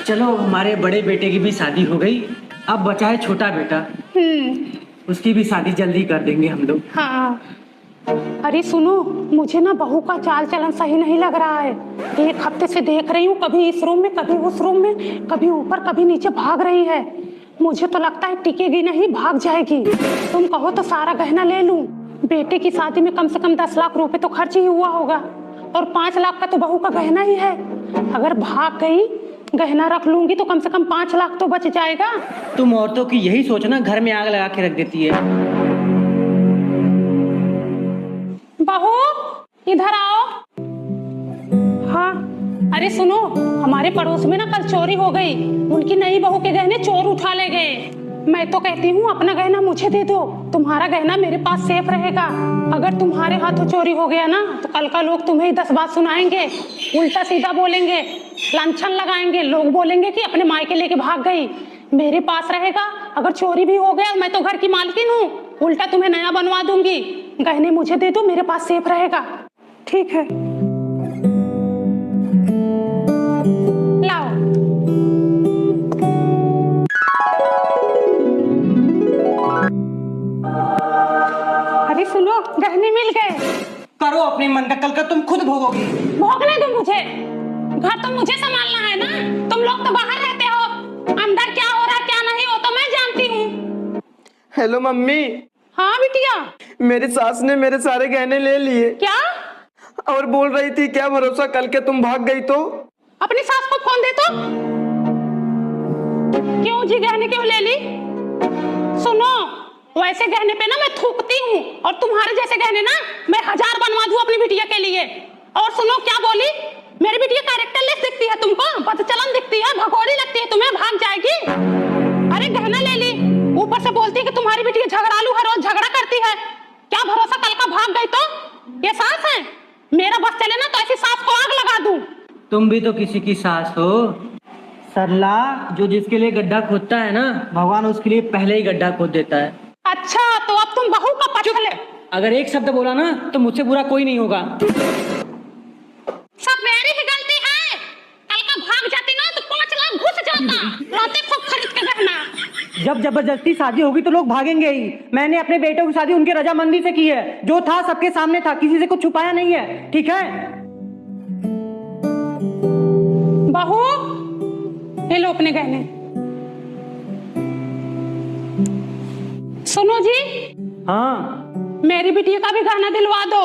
चलो हमारे बड़े बेटे की भी शादी हो गई, अब बचा है छोटा बेटा। उसकी भी शादी जल्दी कर देंगे हम लोग। हाँ। अरे सुनो, मुझे ना बहू का चाल चलन सही नहीं लग रहा है। एक हफ्ते से देख रही हूँ, कभी इस रूम में कभी उस रूम में, कभी ऊपर कभी नीचे भाग रही है। मुझे तो लगता है टिकेगी नहीं, भाग जाएगी। तुम कहो तो सारा गहना ले लूं। बेटे की शादी में कम से कम 10 लाख रुपए तो खर्च ही हुआ होगा, और 5 लाख का तो बहू का गहना ही है। अगर भाग गई, गहना रख लूंगी तो कम से कम 5 लाख तो बच जाएगा। तुम औरतों की यही सोचना घर में आग लगा के रख देती है। बहू इधर आओ। हाँ। अरे सुनो, हमारे पड़ोस में ना कल चोरी हो गई। उनकी नई बहू के गहने चोर उठा ले गए। मैं तो कहती हूँ अपना गहना मुझे दे दो, तुम्हारा गहना मेरे पास सेफ रहेगा। अगर तुम्हारे हाथों चोरी हो गया ना तो कल का लोग तुम्हें ही 10 बात सुनाएंगे, उल्टा सीधा बोलेंगे, लांछन लगाएंगे। लोग बोलेंगे कि अपने मायके लेके भाग गई। मेरे पास रहेगा, अगर चोरी भी हो गया मैं तो घर की मालकिन हूँ, उल्टा तुम्हें नया बनवा दूंगी। गहने मुझे दे दो, मेरे पास सेफ रहेगा। ठीक है, लाओ। अरे सुनो, गहने मिल गए। करो अपनी मन का, कल का तुम खुद भोगोगी। भोगने दो मुझे, घर तो मुझे संभालना है ना। तुम लोग तो बाहर रहते हो, अंदर क्या हो रहा क्या नहीं वो तो मैं जानती हूँ। Hello mummy. हाँ बिटिया। मेरी सास ने मेरे सारे गहने ले लिए। क्या? और बोल रही थी क्या भरोसा कल के तुम भाग गई तो। अपनी सास को फोन दे तो। क्यों जी, गहने क्यों ले ली? सुनो, वैसे गहने पे ना मैं थूकती हूँ, और तुम्हारे जैसे गहने ना मैं 1000 बनवा दूं अपनी बिटिया के लिए। और सुनो क्या बोली, मेरी बिटिया कैरेक्टरलेस दिखती है तुमको, बदचलन दिखती है, भगोड़ी लगती है तुम्हें, भाग जाएगी। अरे गहना ले ली, ऊपर से बोलती है कि तुम्हारी बिटिया झगड़ालू है, रोज झगड़ा करती है। क्या भरोसा कल का भाग गई तो? ये सास है, मेरा बस चले ना तो ऐसी सास को आग लगा दूं। तुम भी तो किसी की सास हो। सरला, जो जिसके लिए गड्ढा खोदता है ना, भगवान उसके लिए पहले ही गड्ढा खोद देता है। अच्छा, तो अब तुम बहू का पक्ष ले। अगर एक शब्द बोला ना तो मुझसे बुरा कोई नहीं होगा। सब मेरी ही गलती है। कल का भाग जाती ना तो 5 लाख घुस जाता, लाते खूब खरीद के गहना। जब जबरदस्ती शादी होगी तो लोग भागेंगे ही। मैंने अपने बेटों की शादी उनके रजामंदी से की है, जो था सबके सामने था, किसी से कुछ छुपाया नहीं है। ठीक है बहू, ले लो अपने गहने। सुनो जी। हाँ, मेरी बिटिया का भी गहना दिलवा दो।